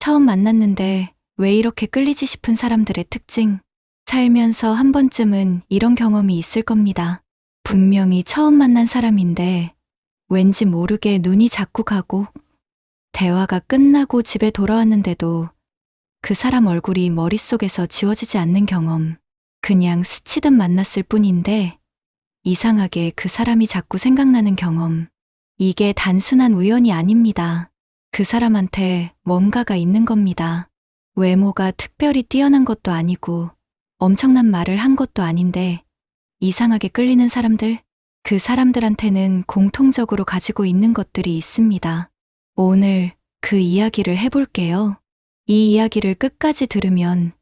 처음 만났는데 왜 이렇게 끌리지 싶은 사람들의 특징. 살면서 한 번쯤은 이런 경험이 있을 겁니다. 분명히 처음 만난 사람인데 왠지 모르게 눈이 자꾸 가고, 대화가 끝나고 집에 돌아왔는데도 그 사람 얼굴이 머릿속에서 지워지지 않는 경험. 그냥 스치듯 만났을 뿐인데 이상하게 그 사람이 자꾸 생각나는 경험. 이게 단순한 우연이 아닙니다. 그 사람한테 뭔가가 있는 겁니다. 외모가 특별히 뛰어난 것도 아니고 엄청난 말을 한 것도 아닌데 이상하게 끌리는 사람들, 그 사람들한테는 공통적으로 가지고 있는 것들이 있습니다. 오늘 그 이야기를 해볼게요. 이 이야기를 끝까지 들으면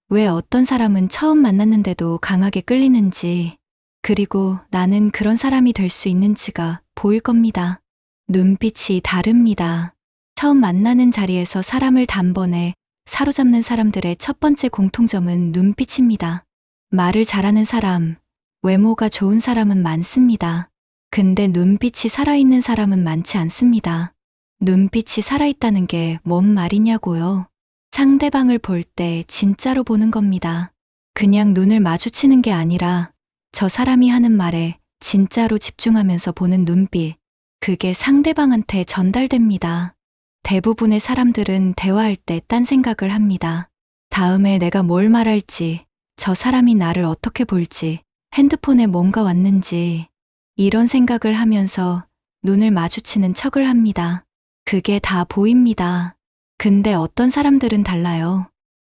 왜 어떤 사람은 처음 만났는데도 강하게 끌리는지, 그리고 나는 그런 사람이 될 수 있는지가 보일 겁니다. 눈빛이 다릅니다. 처음 만나는 자리에서 사람을 단번에 사로잡는 사람들의 첫 번째 공통점은 눈빛입니다. 말을 잘하는 사람, 외모가 좋은 사람은 많습니다. 근데 눈빛이 살아있는 사람은 많지 않습니다. 눈빛이 살아있다는 게 뭔 말이냐고요? 상대방을 볼 때 진짜로 보는 겁니다. 그냥 눈을 마주치는 게 아니라 저 사람이 하는 말에 진짜로 집중하면서 보는 눈빛. 그게 상대방한테 전달됩니다. 대부분의 사람들은 대화할 때 딴 생각을 합니다. 다음에 내가 뭘 말할지, 저 사람이 나를 어떻게 볼지, 핸드폰에 뭔가 왔는지, 이런 생각을 하면서 눈을 마주치는 척을 합니다. 그게 다 보입니다. 근데 어떤 사람들은 달라요.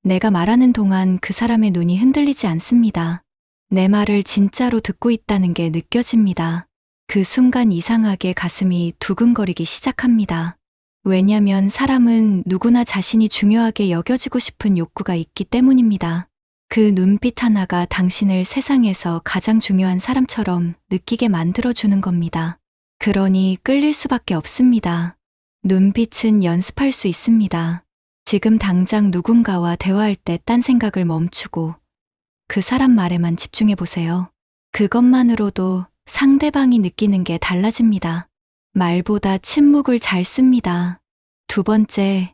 내가 말하는 동안 그 사람의 눈이 흔들리지 않습니다. 내 말을 진짜로 듣고 있다는 게 느껴집니다. 그 순간 이상하게 가슴이 두근거리기 시작합니다. 왜냐면 사람은 누구나 자신이 중요하게 여겨지고 싶은 욕구가 있기 때문입니다. 그 눈빛 하나가 당신을 세상에서 가장 중요한 사람처럼 느끼게 만들어주는 겁니다. 그러니 끌릴 수밖에 없습니다. 눈빛은 연습할 수 있습니다. 지금 당장 누군가와 대화할 때 딴 생각을 멈추고 그 사람 말에만 집중해 보세요. 그것만으로도 상대방이 느끼는 게 달라집니다. 말보다 침묵을 잘 씁니다. 두 번째,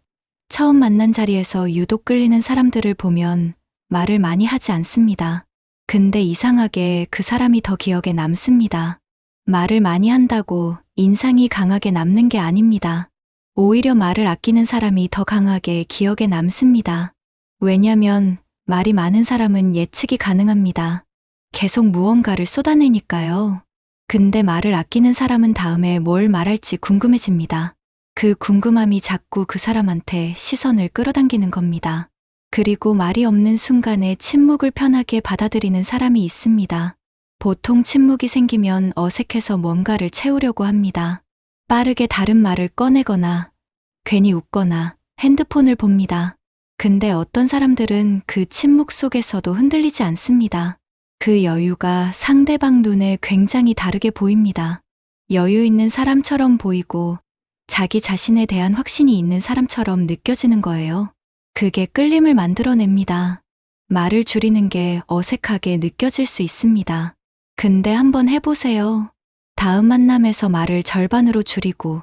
처음 만난 자리에서 유독 끌리는 사람들을 보면 말을 많이 하지 않습니다. 근데 이상하게 그 사람이 더 기억에 남습니다. 말을 많이 한다고 인상이 강하게 남는 게 아닙니다. 오히려 말을 아끼는 사람이 더 강하게 기억에 남습니다. 왜냐면 말이 많은 사람은 예측이 가능합니다. 계속 무언가를 쏟아내니까요. 근데 말을 아끼는 사람은 다음에 뭘 말할지 궁금해집니다. 그 궁금함이 자꾸 그 사람한테 시선을 끌어당기는 겁니다. 그리고 말이 없는 순간에 침묵을 편하게 받아들이는 사람이 있습니다. 보통 침묵이 생기면 어색해서 뭔가를 채우려고 합니다. 빠르게 다른 말을 꺼내거나 괜히 웃거나 핸드폰을 봅니다. 근데 어떤 사람들은 그 침묵 속에서도 흔들리지 않습니다. 그 여유가 상대방 눈에 굉장히 다르게 보입니다. 여유 있는 사람처럼 보이고 자기 자신에 대한 확신이 있는 사람처럼 느껴지는 거예요. 그게 끌림을 만들어냅니다. 말을 줄이는 게 어색하게 느껴질 수 있습니다. 근데 한번 해보세요. 다음 만남에서 말을 절반으로 줄이고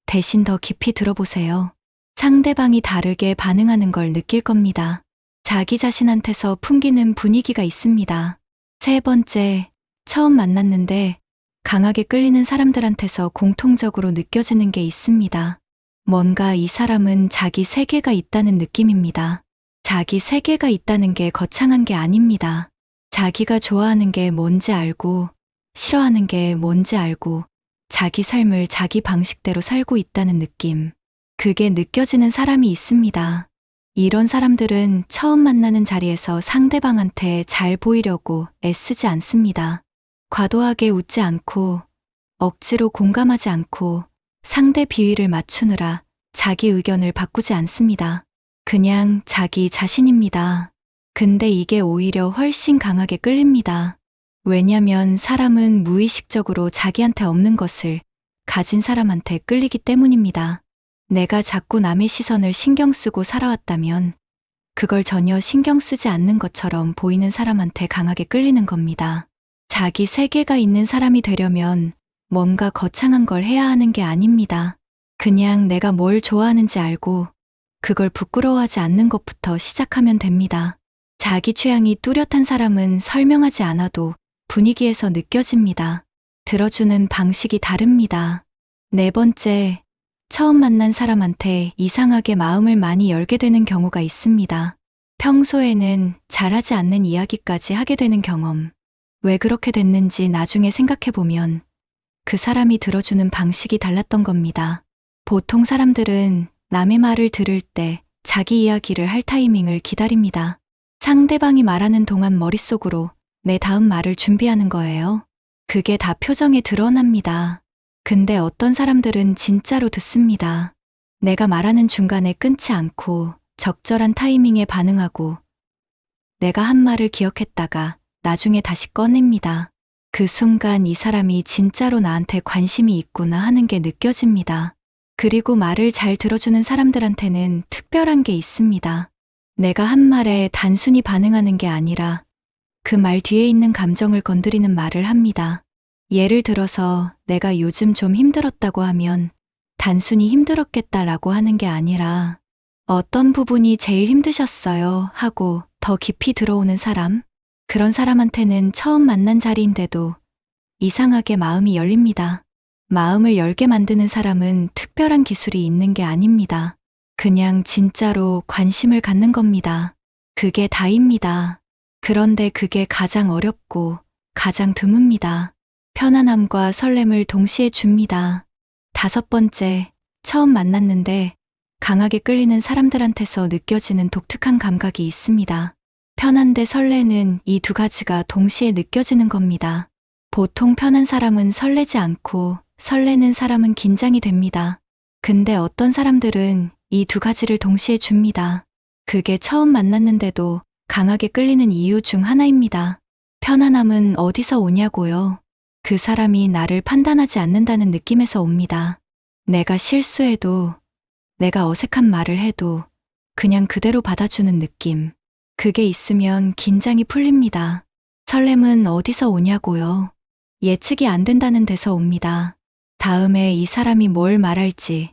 대신 더 깊이 들어보세요. 상대방이 다르게 반응하는 걸 느낄 겁니다. 자기 자신한테서 풍기는 분위기가 있습니다. 세 번째, 처음 만났는데 강하게 끌리는 사람들한테서 공통적으로 느껴지는 게 있습니다. 뭔가 이 사람은 자기 세계가 있다는 느낌입니다. 자기 세계가 있다는 게 거창한 게 아닙니다. 자기가 좋아하는 게 뭔지 알고, 싫어하는 게 뭔지 알고, 자기 삶을 자기 방식대로 살고 있다는 느낌. 그게 느껴지는 사람이 있습니다. 이런 사람들은 처음 만나는 자리에서 상대방한테 잘 보이려고 애쓰지 않습니다. 과도하게 웃지 않고, 억지로 공감하지 않고, 상대 비위를 맞추느라 자기 의견을 바꾸지 않습니다. 그냥 자기 자신입니다. 근데 이게 오히려 훨씬 강하게 끌립니다. 왜냐면 사람은 무의식적으로 자기한테 없는 것을 가진 사람한테 끌리기 때문입니다. 내가 자꾸 남의 시선을 신경 쓰고 살아왔다면 그걸 전혀 신경 쓰지 않는 것처럼 보이는 사람한테 강하게 끌리는 겁니다. 자기 세계가 있는 사람이 되려면 뭔가 거창한 걸 해야 하는 게 아닙니다. 그냥 내가 뭘 좋아하는지 알고 그걸 부끄러워하지 않는 것부터 시작하면 됩니다. 자기 취향이 뚜렷한 사람은 설명하지 않아도 분위기에서 느껴집니다. 들어주는 방식이 다릅니다. 네 번째, 처음 만난 사람한테 이상하게 마음을 많이 열게 되는 경우가 있습니다. 평소에는 잘하지 않는 이야기까지 하게 되는 경험. 왜 그렇게 됐는지 나중에 생각해보면 그 사람이 들어주는 방식이 달랐던 겁니다. 보통 사람들은 남의 말을 들을 때 자기 이야기를 할 타이밍을 기다립니다. 상대방이 말하는 동안 머릿속으로 내 다음 말을 준비하는 거예요. 그게 다 표정에 드러납니다. 근데 어떤 사람들은 진짜로 듣습니다. 내가 말하는 중간에 끊지 않고 적절한 타이밍에 반응하고 내가 한 말을 기억했다가 나중에 다시 꺼냅니다. 그 순간 이 사람이 진짜로 나한테 관심이 있구나 하는 게 느껴집니다. 그리고 말을 잘 들어주는 사람들한테는 특별한 게 있습니다. 내가 한 말에 단순히 반응하는 게 아니라 그 말 뒤에 있는 감정을 건드리는 말을 합니다. 예를 들어서 내가 요즘 좀 힘들었다고 하면 단순히 힘들었겠다라고 하는 게 아니라 어떤 부분이 제일 힘드셨어요 하고 더 깊이 들어오는 사람, 그런 사람한테는 처음 만난 자리인데도 이상하게 마음이 열립니다. 마음을 열게 만드는 사람은 특별한 기술이 있는 게 아닙니다. 그냥 진짜로 관심을 갖는 겁니다. 그게 다입니다. 그런데 그게 가장 어렵고 가장 드뭅니다. 편안함과 설렘을 동시에 줍니다. 다섯 번째, 처음 만났는데 강하게 끌리는 사람들한테서 느껴지는 독특한 감각이 있습니다. 편한데 설레는 이 두 가지가 동시에 느껴지는 겁니다. 보통 편한 사람은 설레지 않고 설레는 사람은 긴장이 됩니다. 근데 어떤 사람들은 이 두 가지를 동시에 줍니다. 그게 처음 만났는데도 강하게 끌리는 이유 중 하나입니다. 편안함은 어디서 오냐고요? 그 사람이 나를 판단하지 않는다는 느낌에서 옵니다. 내가 실수해도, 내가 어색한 말을 해도 그냥 그대로 받아주는 느낌. 그게 있으면 긴장이 풀립니다. 설렘은 어디서 오냐고요? 예측이 안 된다는 데서 옵니다. 다음에 이 사람이 뭘 말할지,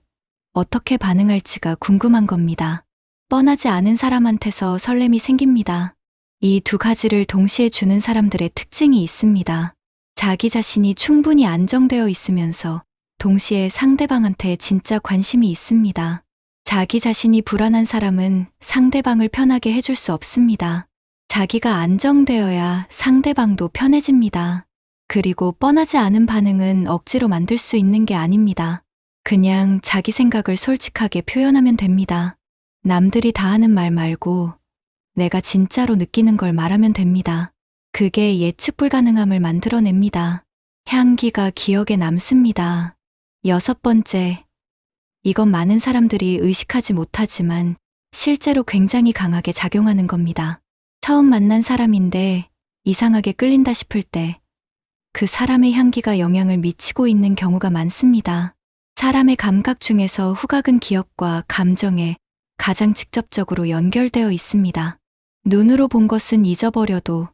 어떻게 반응할지가 궁금한 겁니다. 뻔하지 않은 사람한테서 설렘이 생깁니다. 이 두 가지를 동시에 주는 사람들의 특징이 있습니다. 자기 자신이 충분히 안정되어 있으면서 동시에 상대방한테 진짜 관심이 있습니다. 자기 자신이 불안한 사람은 상대방을 편하게 해줄 수 없습니다. 자기가 안정되어야 상대방도 편해집니다. 그리고 뻔하지 않은 반응은 억지로 만들 수 있는 게 아닙니다. 그냥 자기 생각을 솔직하게 표현하면 됩니다. 남들이 다 하는 말 말고 내가 진짜로 느끼는 걸 말하면 됩니다. 그게 예측 불가능함을 만들어냅니다. 향기가 기억에 남습니다. 여섯 번째, 이건 많은 사람들이 의식하지 못하지만 실제로 굉장히 강하게 작용하는 겁니다. 처음 만난 사람인데 이상하게 끌린다 싶을 때 그 사람의 향기가 영향을 미치고 있는 경우가 많습니다. 사람의 감각 중에서 후각은 기억과 감정에 가장 직접적으로 연결되어 있습니다. 눈으로 본 것은 잊어버려도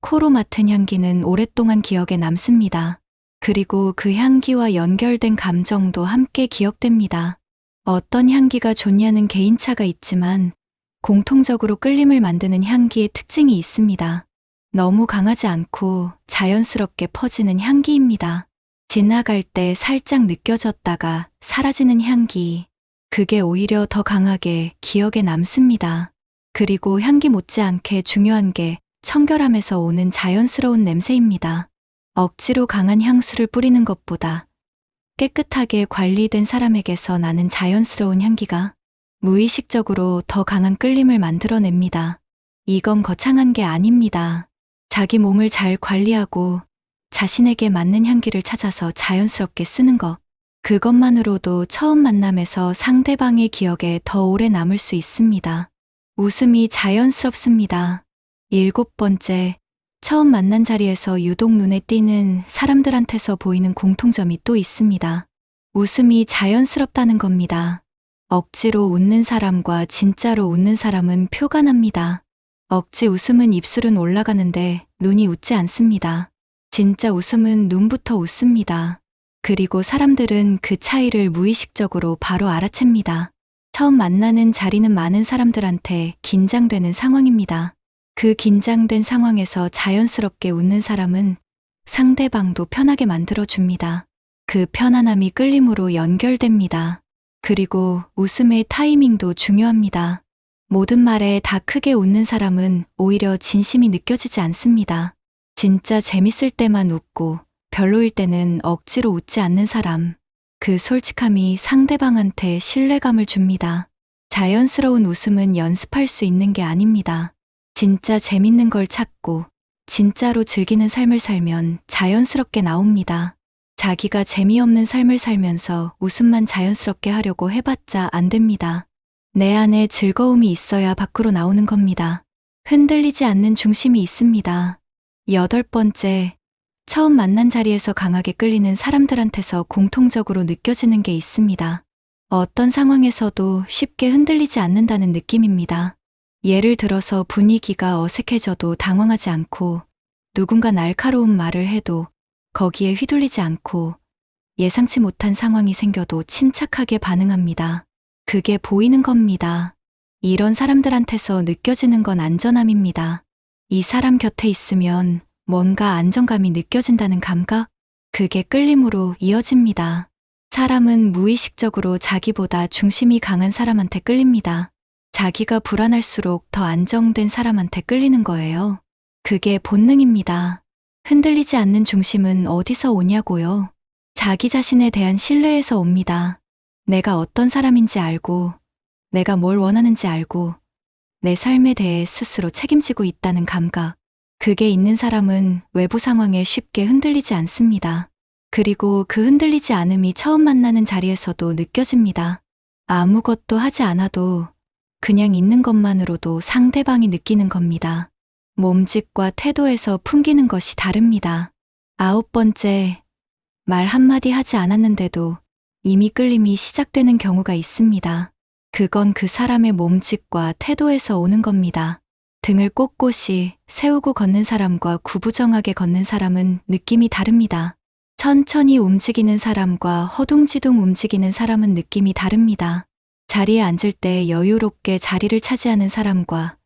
코로 맡은 향기는 오랫동안 기억에 남습니다. 그리고 그 향기와 연결된 감정도 함께 기억됩니다. 어떤 향기가 좋냐는 개인차가 있지만 공통적으로 끌림을 만드는 향기의 특징이 있습니다. 너무 강하지 않고 자연스럽게 퍼지는 향기입니다. 지나갈 때 살짝 느껴졌다가 사라지는 향기, 그게 오히려 더 강하게 기억에 남습니다. 그리고 향기 못지않게 중요한 게 청결함에서 오는 자연스러운 냄새입니다. 억지로 강한 향수를 뿌리는 것보다 깨끗하게 관리된 사람에게서 나는 자연스러운 향기가 무의식적으로 더 강한 끌림을 만들어냅니다. 이건 거창한 게 아닙니다. 자기 몸을 잘 관리하고 자신에게 맞는 향기를 찾아서 자연스럽게 쓰는 것. 그것만으로도 처음 만남에서 상대방의 기억에 더 오래 남을 수 있습니다. 웃음이 자연스럽습니다. 일곱 번째, 처음 만난 자리에서 유독 눈에 띄는 사람들한테서 보이는 공통점이 또 있습니다. 웃음이 자연스럽다는 겁니다. 억지로 웃는 사람과 진짜로 웃는 사람은 표가 납니다. 억지 웃음은 입술은 올라가는데 눈이 웃지 않습니다. 진짜 웃음은 눈부터 웃습니다. 그리고 사람들은 그 차이를 무의식적으로 바로 알아챕니다. 처음 만나는 자리는 많은 사람들한테 긴장되는 상황입니다. 그 긴장된 상황에서 자연스럽게 웃는 사람은 상대방도 편하게 만들어줍니다. 그 편안함이 끌림으로 연결됩니다. 그리고 웃음의 타이밍도 중요합니다. 모든 말에 다 크게 웃는 사람은 오히려 진심이 느껴지지 않습니다. 진짜 재밌을 때만 웃고 별로일 때는 억지로 웃지 않는 사람. 그 솔직함이 상대방한테 신뢰감을 줍니다. 자연스러운 웃음은 연습할 수 있는 게 아닙니다. 진짜 재밌는 걸 찾고 진짜로 즐기는 삶을 살면 자연스럽게 나옵니다. 자기가 재미없는 삶을 살면서 웃음만 자연스럽게 하려고 해봤자 안 됩니다. 내 안에 즐거움이 있어야 밖으로 나오는 겁니다. 흔들리지 않는 중심이 있습니다. 8번째, 처음 만난 자리에서 강하게 끌리는 사람들한테서 공통적으로 느껴지는 게 있습니다. 어떤 상황에서도 쉽게 흔들리지 않는다는 느낌입니다. 예를 들어서 분위기가 어색해져도 당황하지 않고 누군가 날카로운 말을 해도 거기에 휘둘리지 않고 예상치 못한 상황이 생겨도 침착하게 반응합니다. 그게 보이는 겁니다. 이런 사람들한테서 느껴지는 건 안전함입니다. 이 사람 곁에 있으면 뭔가 안정감이 느껴진다는 감각? 그게 끌림으로 이어집니다. 사람은 무의식적으로 자기보다 중심이 강한 사람한테 끌립니다. 자기가 불안할수록 더 안정된 사람한테 끌리는 거예요. 그게 본능입니다. 흔들리지 않는 중심은 어디서 오냐고요? 자기 자신에 대한 신뢰에서 옵니다. 내가 어떤 사람인지 알고, 내가 뭘 원하는지 알고, 내 삶에 대해 스스로 책임지고 있다는 감각. 그게 있는 사람은 외부 상황에 쉽게 흔들리지 않습니다. 그리고 그 흔들리지 않음이 처음 만나는 자리에서도 느껴집니다. 아무것도 하지 않아도 그냥 있는 것만으로도 상대방이 느끼는 겁니다. 몸짓과 태도에서 풍기는 것이 다릅니다. 9번째, 말 한마디 하지 않았는데도 이미 끌림이 시작되는 경우가 있습니다. 그건 그 사람의 몸짓과 태도에서 오는 겁니다. 등을 꼿꼿이 세우고 걷는 사람과 구부정하게 걷는 사람은 느낌이 다릅니다. 천천히 움직이는 사람과 허둥지둥 움직이는 사람은 느낌이 다릅니다. 자리에 앉을 때 여유롭게 자리를 차지하는 사람과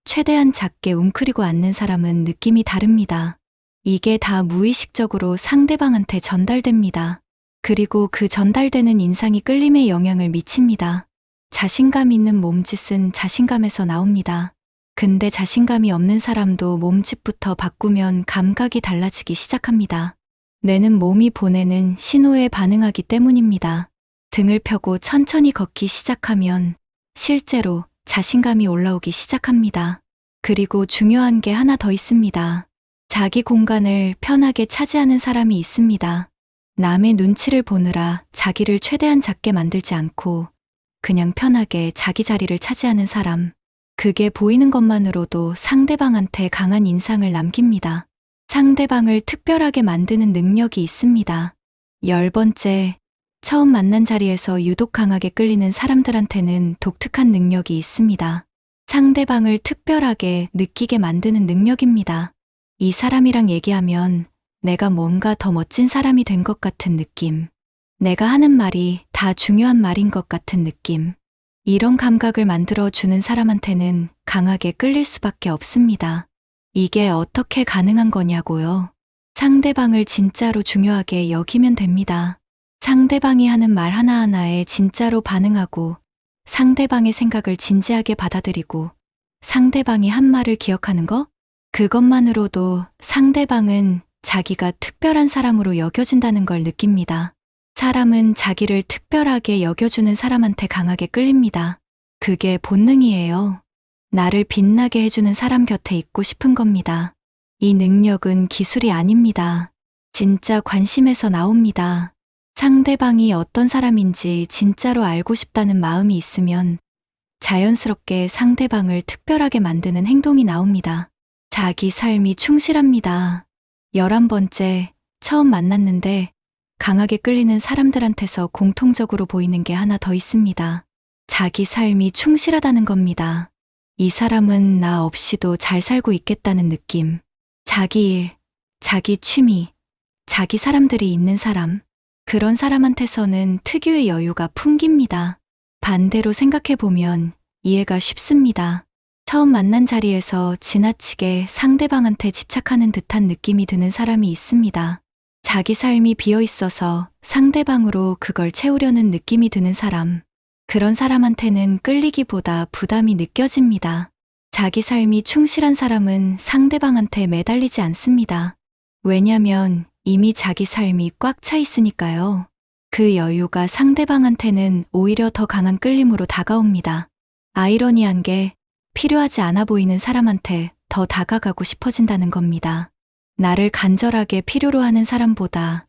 최대한 작게 웅크리고 앉는 사람은 느낌이 다릅니다. 이게 다 무의식적으로 상대방한테 전달됩니다. 그리고 그 전달되는 인상이 끌림에 영향을 미칩니다. 자신감 있는 몸짓은 자신감에서 나옵니다. 근데 자신감이 없는 사람도 몸짓부터 바꾸면 감각이 달라지기 시작합니다. 뇌는 몸이 보내는 신호에 반응하기 때문입니다. 등을 펴고 천천히 걷기 시작하면 실제로 자신감이 올라오기 시작합니다. 그리고 중요한 게 하나 더 있습니다. 자기 공간을 편하게 차지하는 사람이 있습니다. 남의 눈치를 보느라 자기를 최대한 작게 만들지 않고 그냥 편하게 자기 자리를 차지하는 사람. 그게 보이는 것만으로도 상대방한테 강한 인상을 남깁니다. 상대방을 특별하게 만드는 능력이 있습니다. 10번째, 처음 만난 자리에서 유독 강하게 끌리는 사람들한테는 독특한 능력이 있습니다. 상대방을 특별하게 느끼게 만드는 능력입니다. 이 사람이랑 얘기하면 내가 뭔가 더 멋진 사람이 된 것 같은 느낌. 내가 하는 말이 다 중요한 말인 것 같은 느낌. 이런 감각을 만들어주는 사람한테는 강하게 끌릴 수밖에 없습니다. 이게 어떻게 가능한 거냐고요? 상대방을 진짜로 중요하게 여기면 됩니다. 상대방이 하는 말 하나하나에 진짜로 반응하고 상대방의 생각을 진지하게 받아들이고 상대방이 한 말을 기억하는 거? 그것만으로도 상대방은 자기가 특별한 사람으로 여겨진다는 걸 느낍니다. 사람은 자기를 특별하게 여겨주는 사람한테 강하게 끌립니다. 그게 본능이에요. 나를 빛나게 해주는 사람 곁에 있고 싶은 겁니다. 이 능력은 기술이 아닙니다. 진짜 관심에서 나옵니다. 상대방이 어떤 사람인지 진짜로 알고 싶다는 마음이 있으면 자연스럽게 상대방을 특별하게 만드는 행동이 나옵니다. 자기 삶이 충실합니다. 11번째, 처음 만났는데 강하게 끌리는 사람들한테서 공통적으로 보이는 게 하나 더 있습니다. 자기 삶이 충실하다는 겁니다. 이 사람은 나 없이도 잘 살고 있겠다는 느낌. 자기 일, 자기 취미, 자기 사람들이 있는 사람. 그런 사람한테서는 특유의 여유가 풍깁니다. 반대로 생각해보면 이해가 쉽습니다. 처음 만난 자리에서 지나치게 상대방한테 집착하는 듯한 느낌이 드는 사람이 있습니다. 자기 삶이 비어 있어서 상대방으로 그걸 채우려는 느낌이 드는 사람. 그런 사람한테는 끌리기보다 부담이 느껴집니다. 자기 삶이 충실한 사람은 상대방한테 매달리지 않습니다. 왜냐면 이미 자기 삶이 꽉 차 있으니까요. 그 여유가 상대방한테는 오히려 더 강한 끌림으로 다가옵니다. 아이러니한 게 필요하지 않아 보이는 사람한테 더 다가가고 싶어진다는 겁니다. 나를 간절하게 필요로 하는 사람보다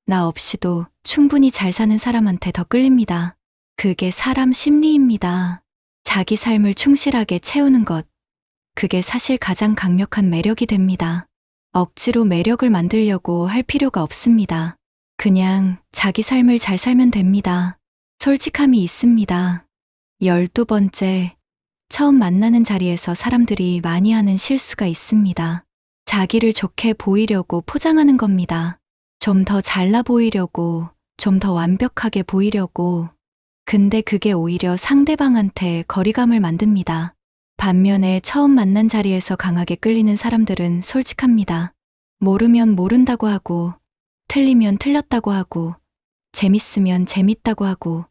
나 없이도 충분히 잘 사는 사람한테 더 끌립니다. 그게 사람 심리입니다. 자기 삶을 충실하게 채우는 것. 그게 사실 가장 강력한 매력이 됩니다. 억지로 매력을 만들려고 할 필요가 없습니다. 그냥 자기 삶을 잘 살면 됩니다. 솔직함이 있습니다. 12번째, 처음 만나는 자리에서 사람들이 많이 하는 실수가 있습니다. 자기를 좋게 보이려고 포장하는 겁니다. 좀 더 잘나 보이려고, 좀 더 완벽하게 보이려고. 근데 그게 오히려 상대방한테 거리감을 만듭니다. 반면에 처음 만난 자리에서 강하게 끌리는 사람들은 솔직합니다. 모르면 모른다고 하고, 틀리면 틀렸다고 하고, 재밌으면 재밌다고 하고,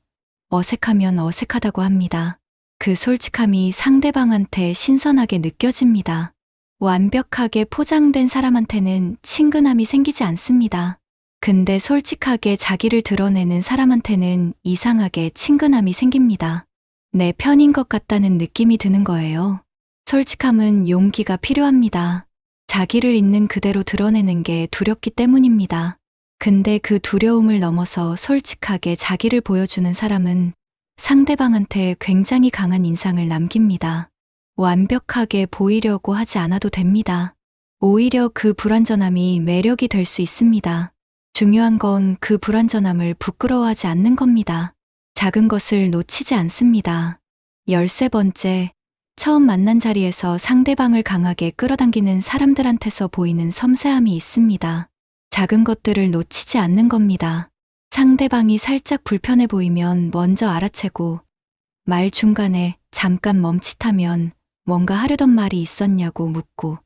어색하면 어색하다고 합니다. 그 솔직함이 상대방한테 신선하게 느껴집니다. 완벽하게 포장된 사람한테는 친근함이 생기지 않습니다. 근데 솔직하게 자기를 드러내는 사람한테는 이상하게 친근함이 생깁니다. 내 편인 것 같다는 느낌이 드는 거예요. 솔직함은 용기가 필요합니다. 자기를 있는 그대로 드러내는 게 두렵기 때문입니다. 근데 그 두려움을 넘어서 솔직하게 자기를 보여주는 사람은 상대방한테 굉장히 강한 인상을 남깁니다. 완벽하게 보이려고 하지 않아도 됩니다. 오히려 그 불완전함이 매력이 될 수 있습니다. 중요한 건 그 불완전함을 부끄러워하지 않는 겁니다. 작은 것을 놓치지 않습니다. 13번째, 처음 만난 자리에서 상대방을 강하게 끌어당기는 사람들한테서 보이는 섬세함이 있습니다. 작은 것들을 놓치지 않는 겁니다. 상대방이 살짝 불편해 보이면 먼저 알아채고, 말 중간에 잠깐 멈칫하면 뭔가 하려던 말이 있었냐고 묻고,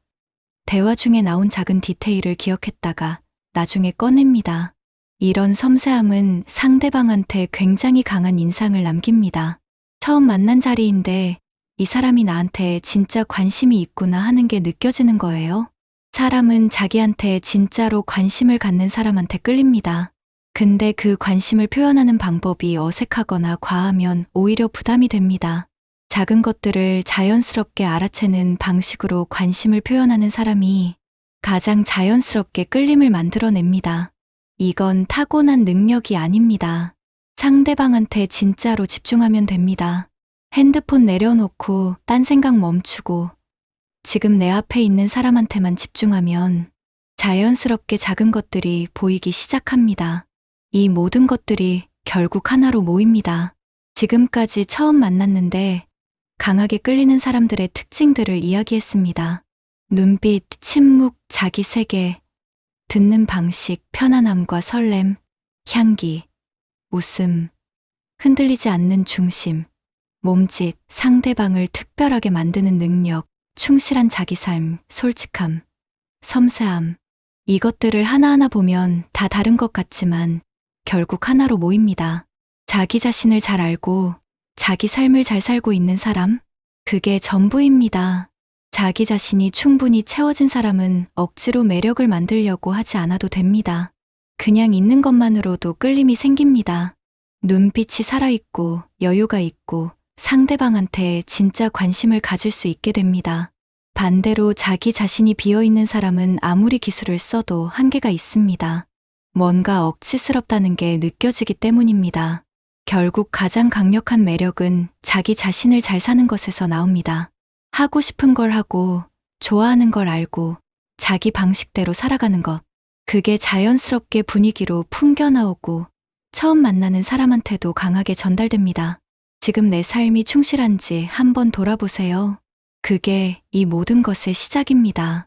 대화 중에 나온 작은 디테일을 기억했다가 나중에 꺼냅니다. 이런 섬세함은 상대방한테 굉장히 강한 인상을 남깁니다. 처음 만난 자리인데 이 사람이 나한테 진짜 관심이 있구나 하는 게 느껴지는 거예요. 사람은 자기한테 진짜로 관심을 갖는 사람한테 끌립니다. 근데 그 관심을 표현하는 방법이 어색하거나 과하면 오히려 부담이 됩니다. 작은 것들을 자연스럽게 알아채는 방식으로 관심을 표현하는 사람이 가장 자연스럽게 끌림을 만들어냅니다. 이건 타고난 능력이 아닙니다. 상대방한테 진짜로 집중하면 됩니다. 핸드폰 내려놓고 딴 생각 멈추고 지금 내 앞에 있는 사람한테만 집중하면 자연스럽게 작은 것들이 보이기 시작합니다. 이 모든 것들이 결국 하나로 모입니다. 지금까지 처음 만났는데 강하게 끌리는 사람들의 특징들을 이야기했습니다. 눈빛, 침묵, 자기 세계, 듣는 방식, 편안함과 설렘, 향기, 웃음, 흔들리지 않는 중심, 몸짓, 상대방을 특별하게 만드는 능력, 충실한 자기 삶, 솔직함, 섬세함. 이것들을 하나하나 보면 다 다른 것 같지만 결국 하나로 모입니다. 자기 자신을 잘 알고 자기 삶을 잘 살고 있는 사람? 그게 전부입니다. 자기 자신이 충분히 채워진 사람은 억지로 매력을 만들려고 하지 않아도 됩니다. 그냥 있는 것만으로도 끌림이 생깁니다. 눈빛이 살아있고 여유가 있고 상대방한테 진짜 관심을 가질 수 있게 됩니다. 반대로 자기 자신이 비어있는 사람은 아무리 기술을 써도 한계가 있습니다. 뭔가 억지스럽다는 게 느껴지기 때문입니다. 결국 가장 강력한 매력은 자기 자신을 잘 사는 것에서 나옵니다. 하고 싶은 걸 하고, 좋아하는 걸 알고, 자기 방식대로 살아가는 것. 그게 자연스럽게 분위기로 풍겨나오고, 처음 만나는 사람한테도 강하게 전달됩니다. 지금 내 삶이 충실한지 한번 돌아보세요. 그게 이 모든 것의 시작입니다.